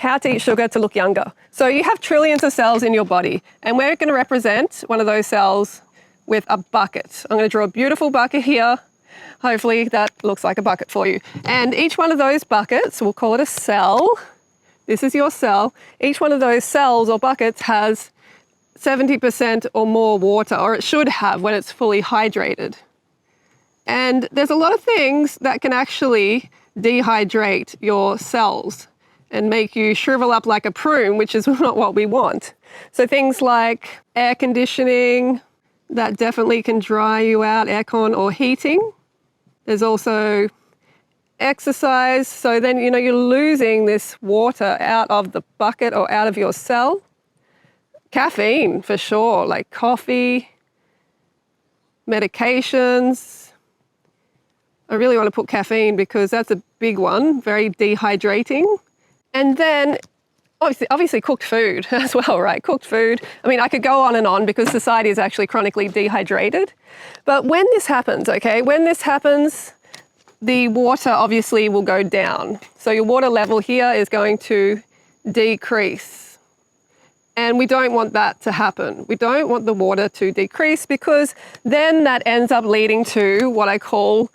how to eat sugar to look younger. So you have trillions of cells in your body, and we're going to represent one of those cells with a bucket. I'm going to draw a beautiful bucket here. Hopefully that looks like a bucket for you. And each one of those buckets, we'll call it a cell. This is your cell. Each one of those cells or buckets has 70% or more water, or it should have when it's fully hydrated. And there's a lot of things that can actually dehydrate your cells and make you shrivel up like a prune, which is not what we want. So things like air conditioning, that definitely can dry you out, aircon or heating. There's also exercise, so then you're losing this water out of the bucket or out of your cell. Caffeine, for sure, like coffee, medications. I really want to put caffeine because that's a big one, very dehydrating. And then obviously cooked food as well, right? Cooked food. I mean, I could go on and on because society is actually chronically dehydrated. But when this happens, the water obviously will go down. So your water level here is going to decrease. And we don't want that to happen. We don't want the water to decrease because then that ends up leading to what I call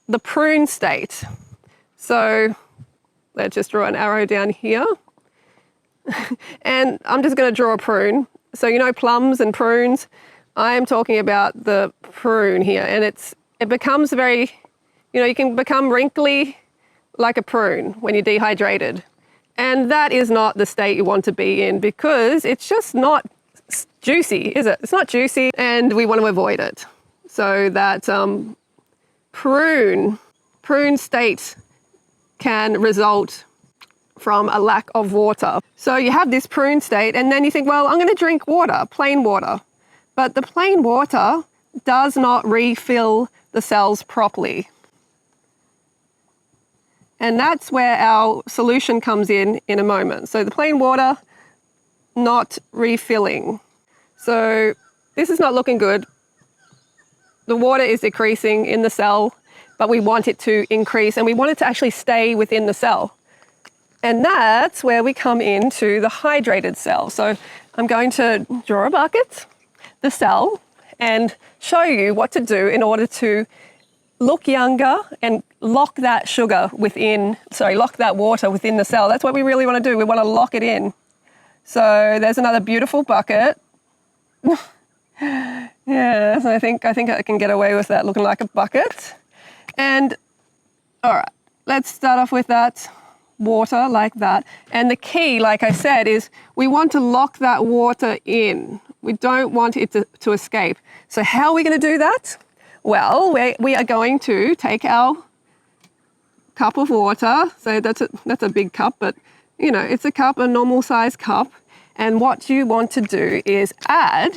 the prune state. So let's just draw an arrow down here. And I'm just going to draw a prune. So plums and prunes, I am talking about the prune here. And it becomes very, you can become wrinkly like a prune when you're dehydrated. And that is not the state you want to be in because it's just not juicy, is it? It's not juicy and we want to avoid it. So that prune state can result from a lack of water. So you have this prune state and then you think, well, I'm going to drink water, plain water. But the plain water does not refill the cells properly. And that's where our solution comes in a moment. So the plain water, not refilling. So this is not looking good. The water is decreasing in the cell, but we want it to increase and we want it to actually stay within the cell. And that's where we come into the hydrated cell. So I'm going to draw a bucket, the cell, and show you what to do in order to look younger and lock that lock that water within the cell. That's what we really want to do. We want to lock it in. So there's another beautiful bucket. Yeah, so I think I can get away with that looking like a bucket. And all right, let's start off with that water like that. And the key, like I said, is we want to lock that water in. We don't want it to escape. So how are we going to do that? Well, we are going to take our cup of water. So that's a big cup, but it's a cup, a normal size cup. And what you want to do is add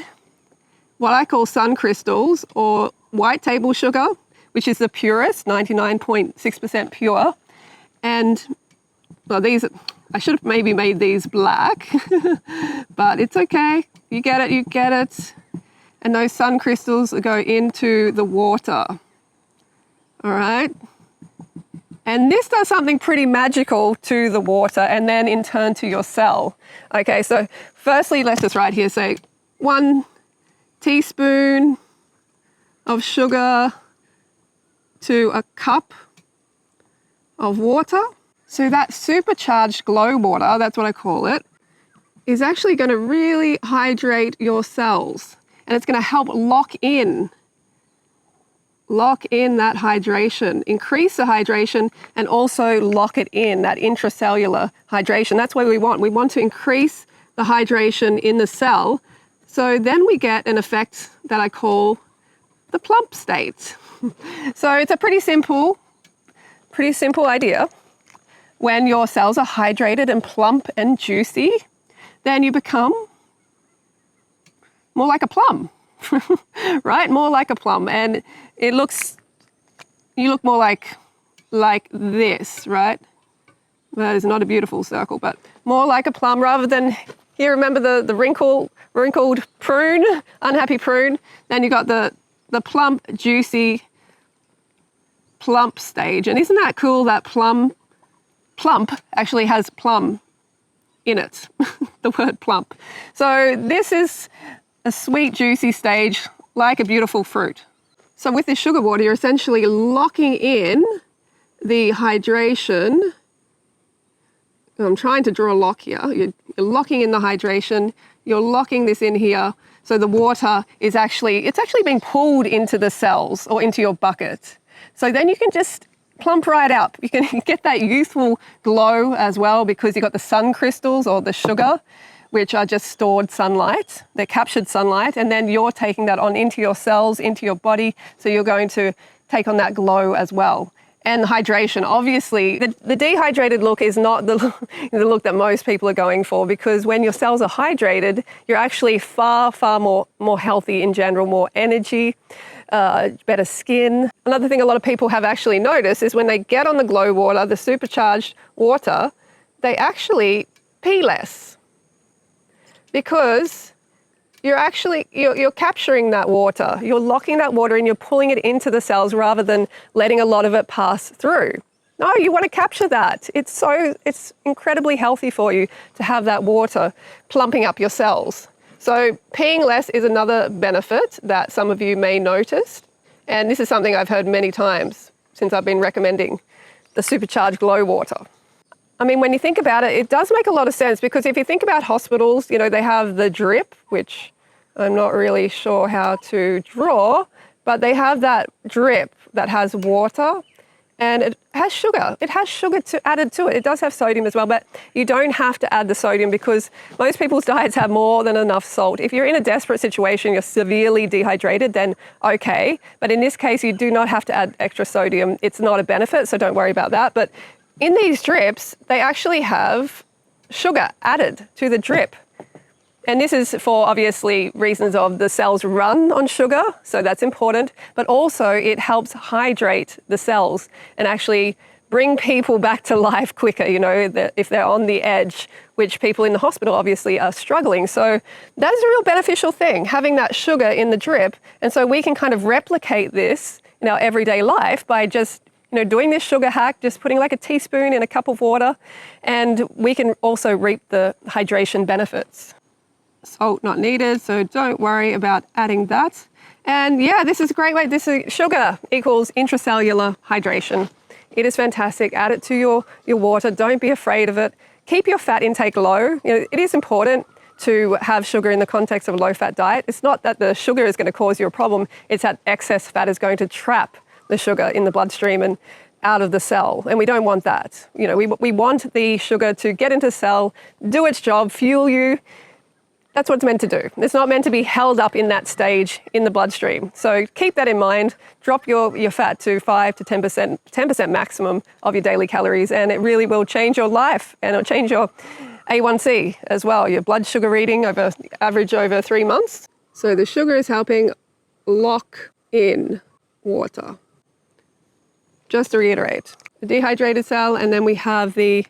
what I call sun crystals or white table sugar, which is the purest, 99.6% pure. And well, I should have maybe made these black, but it's okay. You get it. And those sun crystals go into the water. All right. And this does something pretty magical to the water and then in turn to your cell. Okay, so firstly, let's just write here, say 1 teaspoon of sugar to a cup of water. So that supercharged glow water, that's what I call it, is actually going to really hydrate your cells. And it's going to help lock in that hydration, increase the hydration, and also lock it in, that intracellular hydration. That's what we want. We want to increase the hydration in the cell. So then we get an effect that I call the plump state. So it's a pretty simple idea. When your cells are hydrated and plump and juicy, then you become more like a plum, right? More like a plum. And you look more like this, right? That is not a beautiful circle, but more like a plum rather than, here, remember the wrinkled prune, unhappy prune? Then you got the plump, juicy, plump stage. And isn't that cool that plump actually has plum in it, the word plump. So this is a sweet, juicy stage, like a beautiful fruit. So with this sugar water, you're essentially locking in the hydration. I'm trying to draw a lock here. You're locking in the hydration. You're locking this in here. So the water is it's actually being pulled into the cells or into your bucket. So then you can just plump right up. You can get that youthful glow as well because you've got the sun crystals or the sugar, which are just stored sunlight. They're captured sunlight, and then you're taking that on into your cells, into your body. So you're going to take on that glow as well. And hydration, obviously, the dehydrated look is not the look that most people are going for, because when your cells are hydrated, you're actually far, far more healthy in general, more energy, better skin. Another thing a lot of people have actually noticed is when they get on the glow water, the supercharged water, they actually pee less, because you're capturing that water. You're locking that water and you're pulling it into the cells rather than letting a lot of it pass through. No, you want to capture that. It's incredibly healthy for you to have that water plumping up your cells. So peeing less is another benefit that some of you may notice. And this is something I've heard many times since I've been recommending the supercharged glow water. I mean, when you think about it, it does make a lot of sense, because if you think about hospitals, they have the drip, which I'm not really sure how to draw, but they have that drip that has water and it has sugar. It has sugar added to it. It does have sodium as well, but you don't have to add the sodium because most people's diets have more than enough salt. If you're in a desperate situation, you're severely dehydrated, then okay. But in this case, you do not have to add extra sodium. It's not a benefit, so don't worry about that. But in these drips, they actually have sugar added to the drip. And this is for obviously reasons of the cells run on sugar, so that's important, but also it helps hydrate the cells and actually bring people back to life quicker, if they're on the edge, which people in the hospital obviously are struggling. So that is a real beneficial thing, having that sugar in the drip. And so we can kind of replicate this in our everyday life by just doing this sugar hack, just putting like a teaspoon in a cup of water, and we can also reap the hydration benefits. Salt not needed, so don't worry about adding that. And yeah, this is a great way. Sugar equals intracellular hydration. It is fantastic. Add it to your water. Don't be afraid of it. Keep your fat intake low. It is important to have sugar in the context of a low-fat diet. It's not that the sugar is going to cause you a problem. It's that excess fat is going to trap the sugar in the bloodstream and out of the cell, and we don't want that. We want the sugar to get into the cell, do its job, fuel you. That's what it's meant to do. It's not meant to be held up in that stage in the bloodstream. So keep that in mind. Drop your fat to 5 to 10% maximum of your daily calories, and it really will change your life, and it'll change your A1C as well, your blood sugar reading average over 3 months. So the sugar is helping lock in water. Just to reiterate, the dehydrated cell, and then we have the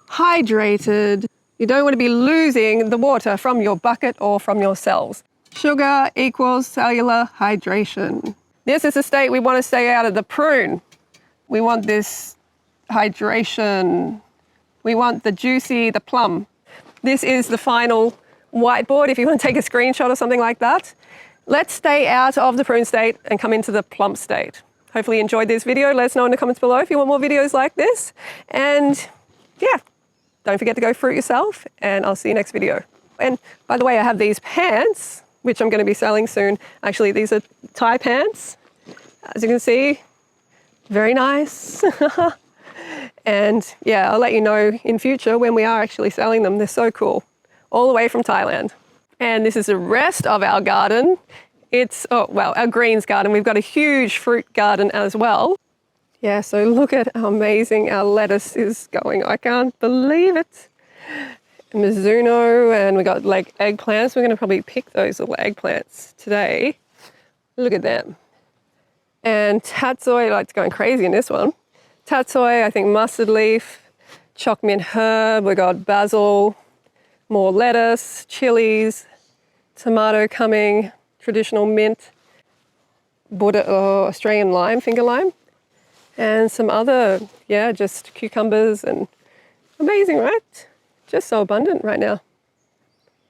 hydrated. You don't want to be losing the water from your bucket or from your cells. Sugar equals cellular hydration. This is the state we want to stay out of the prune. We want this hydration. We want the juicy, the plum. This is the final whiteboard if you want to take a screenshot or something like that. Let's stay out of the prune state and come into the plump state. Hopefully you enjoyed this video. Let us know in the comments below if you want more videos like this. And yeah, don't forget to go fruit yourself, and I'll see you next video. And by the way, I have these pants, which I'm going to be selling soon. Actually, these are tie pants. As you can see, very nice. And yeah, I'll let you know in future when we are actually selling them. They're so cool. All the way from Thailand. And this is the rest of our garden. It's, our greens garden. We've got a huge fruit garden as well. Yeah, so look at how amazing our lettuce is going. I can't believe it. Mizuno, and we got like eggplants. We're going to probably pick those little eggplants today. Look at them. And tatsoi, like it's going crazy in this one. Tatsoi, I think mustard leaf, choc mint herb. We got basil, more lettuce, chilies, tomato coming, traditional mint, Australian lime, finger lime. And some other, just cucumbers, and amazing, right? just so abundant right now.